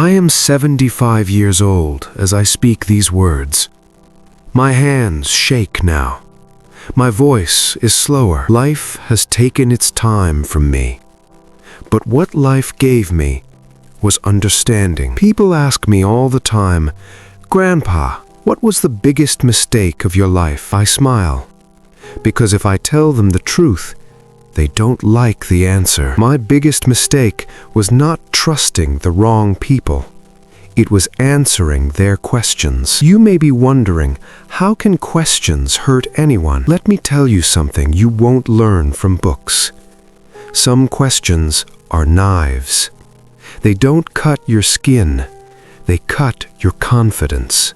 I am 75 years old as I speak these words. My hands shake now. My voice is slower. Life has taken its time from me. But what life gave me was understanding. People ask me all the time, "Grandpa, what was the biggest mistake of your life?" I smile, because if I tell them the truth, they don't like the answer. My biggest mistake was not trusting the wrong people. It was answering their questions. You may be wondering, how can questions hurt anyone? Let me tell you something you won't learn from books. Some questions are knives. They don't cut your skin. They cut your confidence.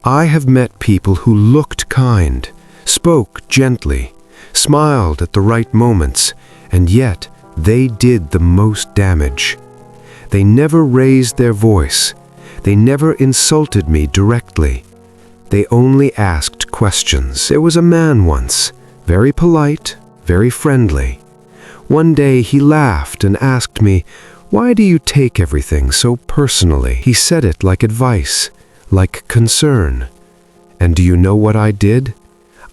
I have met people who looked kind, spoke gently, smiled at the right moments, and yet they did the most damage. They never raised their voice. They never insulted me directly. They only asked questions. There was a man once, very polite, very friendly. One day he laughed and asked me, "Why do you take everything so personally?" He said it like advice, like concern. And do you know what I did?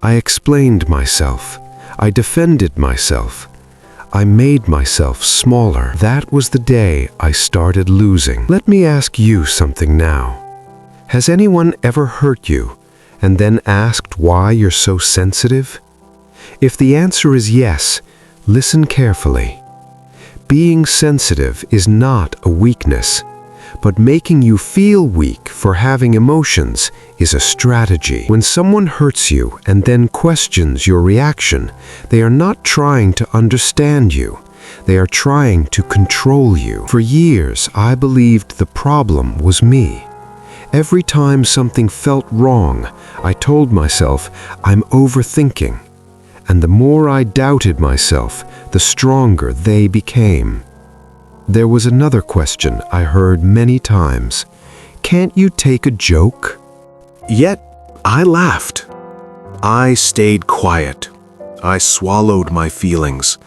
I explained myself. I defended myself. I made myself smaller. That was the day I started losing. Let me ask you something now. Has anyone ever hurt you and then asked why you're so sensitive? If the answer is yes, listen carefully. Being sensitive is not a weakness, but making you feel weak for having emotions is a strategy. When someone hurts you and then questions your reaction, they are not trying to understand you. They are trying to control you. For years, I believed the problem was me. Every time something felt wrong, I told myself, I'm overthinking. And the more I doubted myself, the stronger they became. There was another question I heard many times. Can't you take a joke? Yet, I laughed. I stayed quiet. I swallowed my feelings.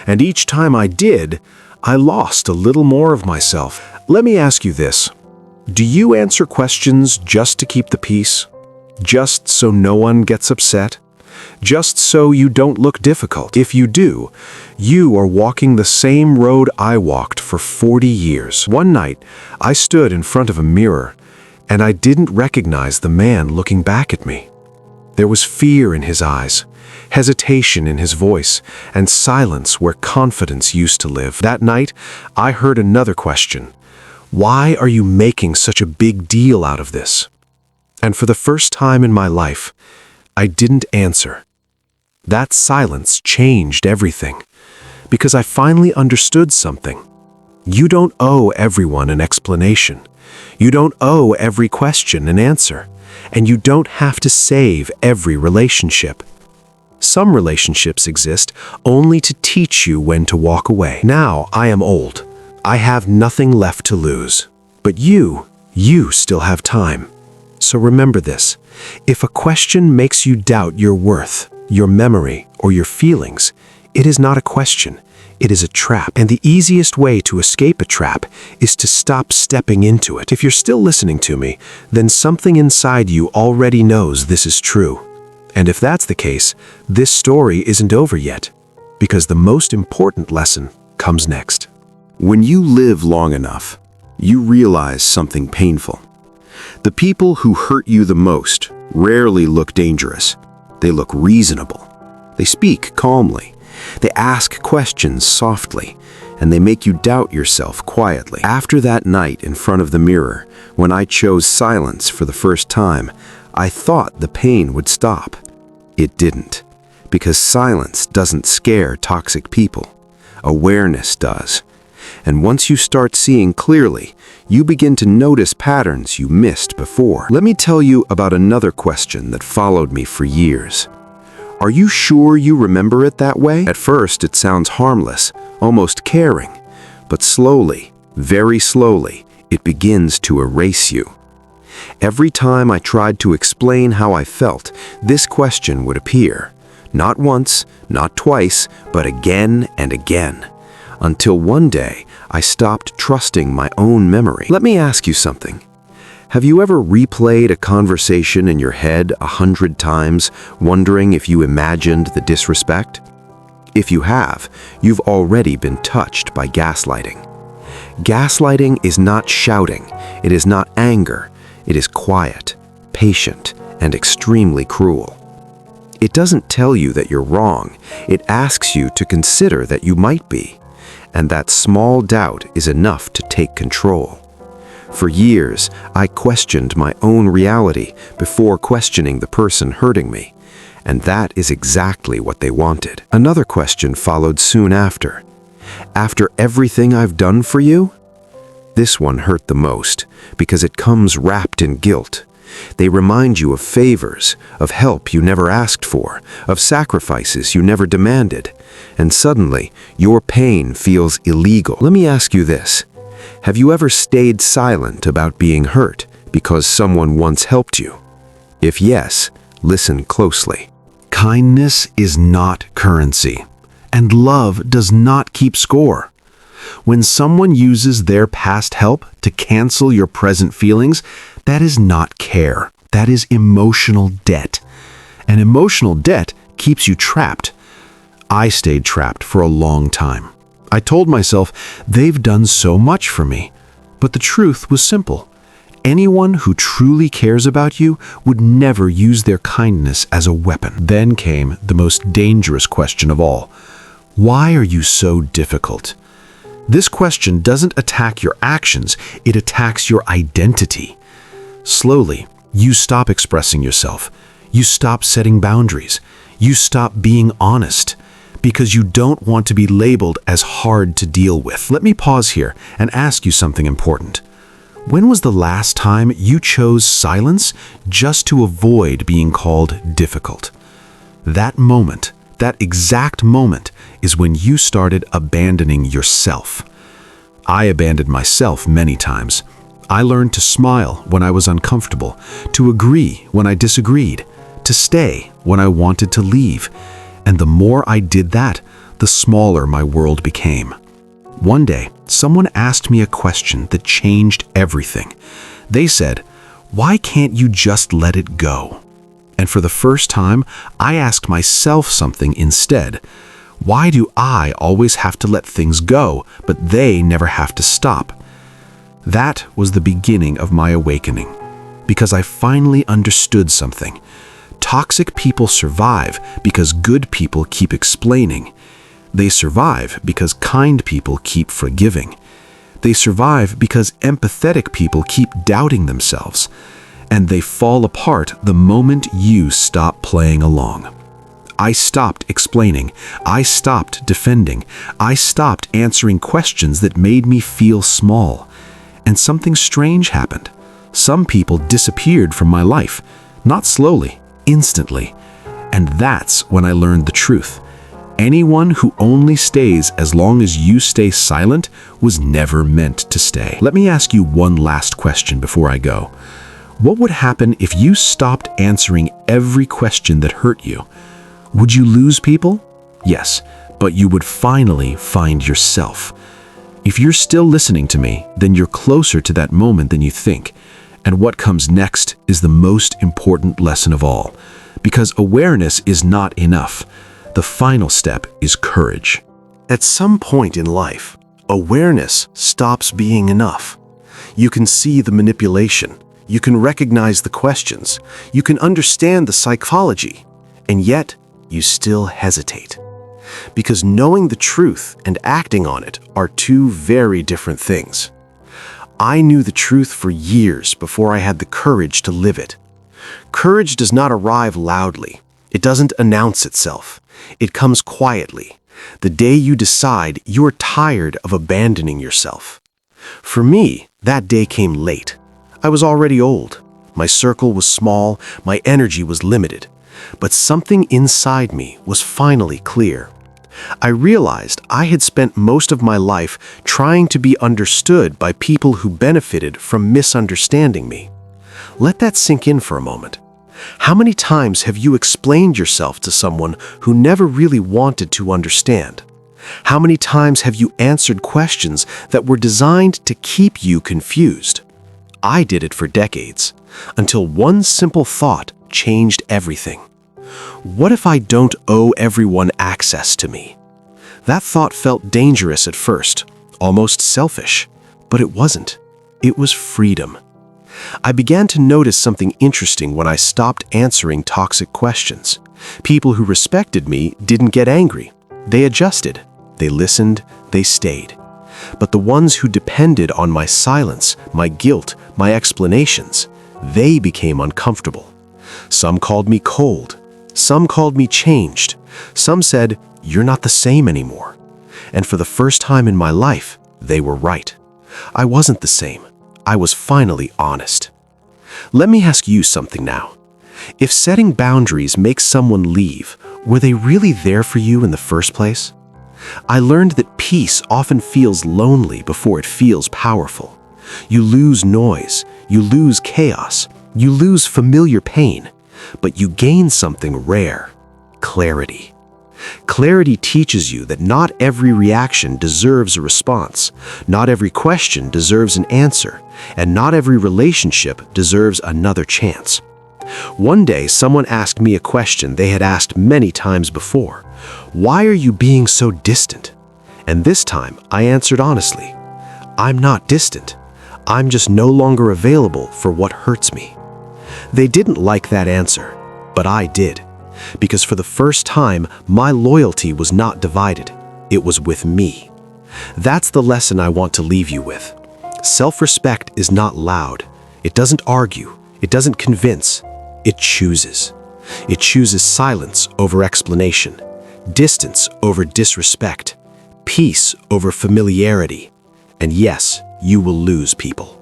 And each time I did, I lost a little more of myself. Let me ask you this. Do you answer questions just to keep the peace? Just so no one gets upset? Just so you don't look difficult? If you do, you are walking the same road I walked for 40 years. One night, I stood in front of a mirror, and I didn't recognize the man looking back at me. There was fear in his eyes, hesitation in his voice, and silence where confidence used to live. That night, I heard another question. Why are you making such a big deal out of this? And for the first time in my life, I didn't answer. That silence changed everything, because I finally understood something. You don't owe everyone an explanation. You don't owe every question an answer, and you don't have to save every relationship. Some relationships exist only to teach you when to walk away. Now I am old. I have nothing left to lose. But you still have time. So remember this. If a question makes you doubt your worth, your memory, or your feelings, it is not a question. It is a trap. And the easiest way to escape a trap is to stop stepping into it. If you're still listening to me, then something inside you already knows this is true. And if that's the case, this story isn't over yet, because the most important lesson comes next. When you live long enough, you realize something painful. The people who hurt you the most rarely look dangerous. They look reasonable. They speak calmly. They ask questions softly, and they make you doubt yourself quietly. After that night in front of the mirror, when I chose silence for the first time, I thought the pain would stop. It didn't, because silence doesn't scare toxic people. Awareness does. And once you start seeing clearly, you begin to notice patterns you missed before. Let me tell you about another question that followed me for years. Are you sure you remember it that way? At first, it sounds harmless, almost caring. But slowly, very slowly, it begins to erase you. Every time I tried to explain how I felt, this question would appear. Not once, not twice, but again and again. until one day I stopped trusting my own memory. Let me ask you something. Have you ever replayed a conversation in your head 100 times, wondering if you imagined the disrespect? If you have, you've already been touched by gaslighting. Gaslighting is not shouting, it is not anger, it is quiet, patient, and extremely cruel. It doesn't tell you that you're wrong, it asks you to consider that you might be, and that small doubt is enough to take control. For years, I questioned my own reality before questioning the person hurting me, and that is exactly what they wanted. Another question followed soon after. After everything I've done for you? This one hurt the most because it comes wrapped in guilt. They remind you of favors, of help you never asked for, of sacrifices you never demanded, and suddenly your pain feels illegal. Let me ask you this. Have you ever stayed silent about being hurt because someone once helped you? If yes, listen closely. Kindness is not currency, and love does not keep score. When someone uses their past help to cancel your present feelings, that is not care. That is emotional debt. And emotional debt keeps you trapped. I stayed trapped for a long time. I told myself, they've done so much for me. But the truth was simple. Anyone who truly cares about you would never use their kindness as a weapon. Then came the most dangerous question of all. Why are you so difficult? This question doesn't attack your actions, it attacks your identity. Slowly, you stop expressing yourself. You stop setting boundaries. You stop being honest because you don't want to be labeled as hard to deal with. Let me pause here and ask you something important. When was the last time you chose silence just to avoid being called difficult? That moment, that exact moment, is when you started abandoning yourself. I abandoned myself many times. I learned to smile when I was uncomfortable, to agree when I disagreed, to stay when I wanted to leave. And the more I did that, the smaller my world became. One day, someone asked me a question that changed everything. They said, "Why can't you just let it go?" And for the first time, I asked myself something instead. Why do I always have to let things go, but they never have to stop? That was the beginning of my awakening, because I finally understood something. Toxic people survive because good people keep explaining. They survive because kind people keep forgiving. They survive because empathetic people keep doubting themselves. And they fall apart the moment you stop playing along. I stopped explaining. I stopped defending. I stopped answering questions that made me feel small. And something strange happened. Some people disappeared from my life, not slowly, instantly. And that's when I learned the truth. Anyone who only stays as long as you stay silent was never meant to stay. Let me ask you one last question before I go. What would happen if you stopped answering every question that hurt you? Would you lose people? Yes, but you would finally find yourself. If you're still listening to me, then you're closer to that moment than you think. And what comes next is the most important lesson of all. Because awareness is not enough. The final step is courage. At some point in life, awareness stops being enough. You can see the manipulation. You can recognize the questions. You can understand the psychology. And yet, you still hesitate. Because knowing the truth and acting on it are two very different things. I knew the truth for years before I had the courage to live it. Courage does not arrive loudly. It doesn't announce itself. It comes quietly, the day you decide you're tired of abandoning yourself. For me, that day came late. I was already old. My circle was small, my energy was limited. But something inside me was finally clear. I realized I had spent most of my life trying to be understood by people who benefited from misunderstanding me. Let that sink in for a moment. How many times have you explained yourself to someone who never really wanted to understand? How many times have you answered questions that were designed to keep you confused? I did it for decades, until one simple thought changed everything. What if I don't owe everyone access to me? That thought felt dangerous at first, almost selfish, but it wasn't. It was freedom. I began to notice something interesting when I stopped answering toxic questions. People who respected me didn't get angry. They adjusted. They listened. They stayed. But the ones who depended on my silence, my guilt, my explanations, they became uncomfortable. Some called me cold. Some called me changed. Some said, "You're not the same anymore." And for the first time in my life, they were right. I wasn't the same. I was finally honest. Let me ask you something now. If setting boundaries makes someone leave, were they really there for you in the first place? I learned that peace often feels lonely before it feels powerful. You lose noise, you lose chaos, you lose familiar pain, but you gain something rare: clarity. Clarity teaches you that not every reaction deserves a response, not every question deserves an answer, and not every relationship deserves another chance. One day, someone asked me a question they had asked many times before. "Why are you being so distant?" And this time, I answered honestly, "I'm not distant. I'm just no longer available for what hurts me." They didn't like that answer, but I did. Because for the first time, my loyalty was not divided. It was with me. That's the lesson I want to leave you with. Self-respect is not loud. It doesn't argue. It doesn't convince. It chooses. It chooses silence over explanation, distance over disrespect, peace over familiarity. And yes, you will lose people.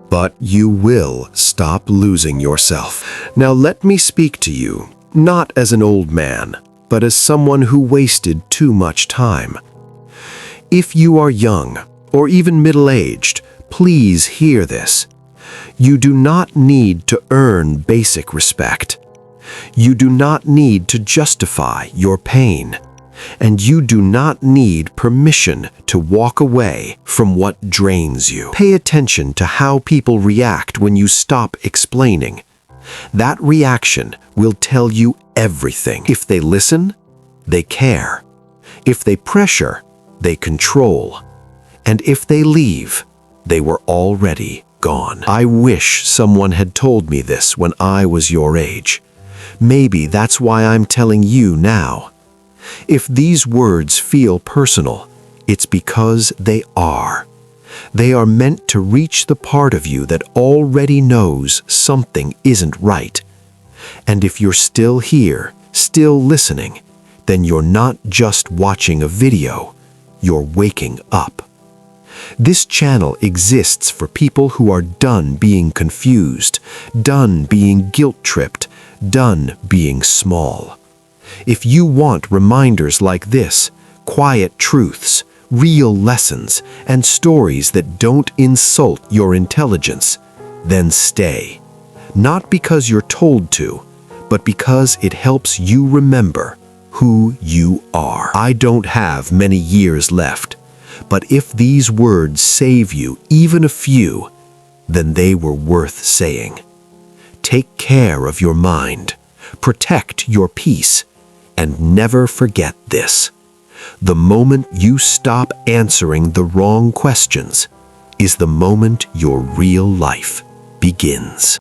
But you will stop losing yourself. Now let me speak to you, not as an old man, but as someone who wasted too much time. If you are young, or even middle-aged, please hear this. You do not need to earn basic respect. You do not need to justify your pain. And you do not need permission to walk away from what drains you. Pay attention to how people react when you stop explaining. That reaction will tell you everything. If they listen, they care. If they pressure, they control. And if they leave, they were already gone. I wish someone had told me this when I was your age. Maybe that's why I'm telling you now. If these words feel personal, it's because they are. They are meant to reach the part of you that already knows something isn't right. And if you're still here, still listening, then you're not just watching a video, you're waking up. This channel exists for people who are done being confused, done being guilt-tripped, done being small. If you want reminders like this, quiet truths, real lessons, and stories that don't insult your intelligence, then stay. Not because you're told to, but because it helps you remember who you are. I don't have many years left, but if these words save you even a few, then they were worth saying. Take care of your mind, protect your peace, and never forget this. The moment you stop answering the wrong questions is the moment your real life begins.